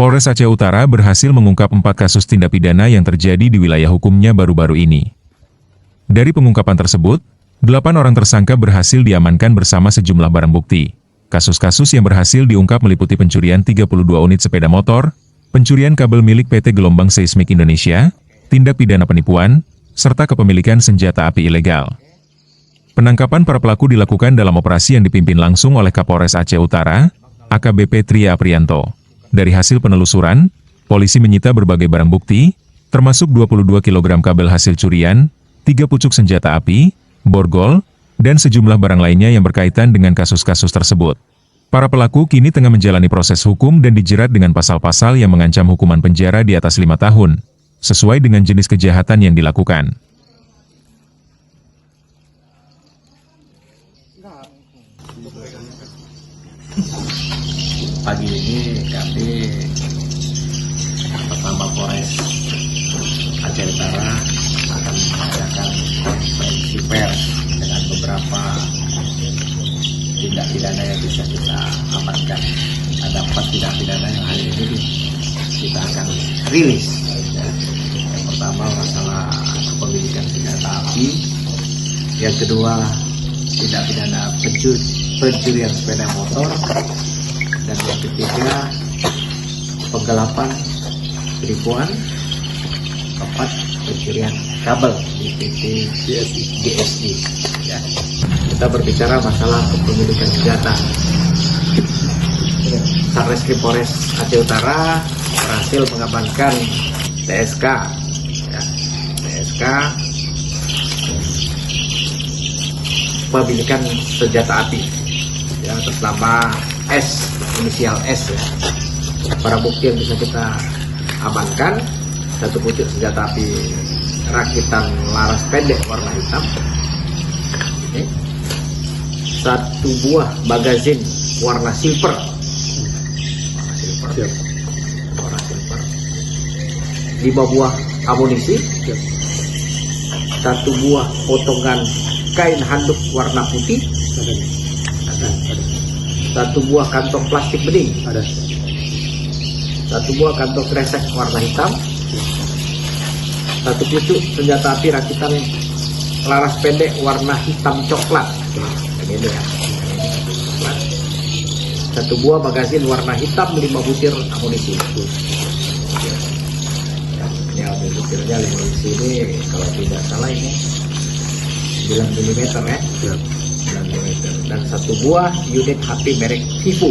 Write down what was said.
Polres Aceh Utara berhasil mengungkap 4 kasus tindak pidana yang terjadi di wilayah hukumnya baru-baru ini. Dari pengungkapan tersebut, 8 orang tersangka berhasil diamankan bersama sejumlah barang bukti. Kasus-kasus yang berhasil diungkap meliputi pencurian 32 unit sepeda motor, pencurian kabel milik PT Gelombang Seismik Indonesia, tindak pidana penipuan, serta kepemilikan senjata api ilegal. Penangkapan para pelaku dilakukan dalam operasi yang dipimpin langsung oleh Kapolres Aceh Utara, AKBP Tria Aprianto. Dari hasil penelusuran, polisi menyita berbagai barang bukti, termasuk 22 kg kabel hasil curian, 3 pucuk senjata api, borgol, dan sejumlah barang lainnya yang berkaitan dengan kasus-kasus tersebut. Para pelaku kini tengah menjalani proses hukum dan dijerat dengan pasal-pasal yang mengancam hukuman penjara di atas 5 tahun, sesuai dengan jenis kejahatan yang dilakukan. Pagi ini kami bersama Polres Aceh Utara akan mengadakan konferensi pers dengan beberapa tindak pidana yang bisa kita amankan. Ada 4 tindak pidana yang hari ini kita akan rilis. Yang pertama masalah kepemilikan senjata api, yang kedua tindak pidana pencurian sepeda motor, dan yang ketiga penggelapan penipuan, keempat pencurian kabel di PT GSI. Ya. Kita berbicara masalah kepemilikan senjata. Satreskrim Polres Aceh Utara berhasil mengamankan TSK, ya, TSK pemilikan senjata api, ya, atas nama S, inisial S, ya. Barang bukti yang bisa kita amankan: 1 pucuk senjata api rakitan laras pendek warna hitam, ini 1 buah magazin warna silver, warna silver, 5 buah amunisi, 1 buah potongan kain handuk warna putih, ada. 1 buah kantong plastik bening, ada. 1 buah kantong kresek warna hitam, 1 pucuk senjata api rakitan laras pendek warna hitam coklat, ini ya, 1 buah magazin warna hitam, 5 butir amunisi. Ini butirnya 5 amunisi ini kalau tidak salah ini 9 mm, ya. 9 mm, dan 1 buah unit HP merek Vivo.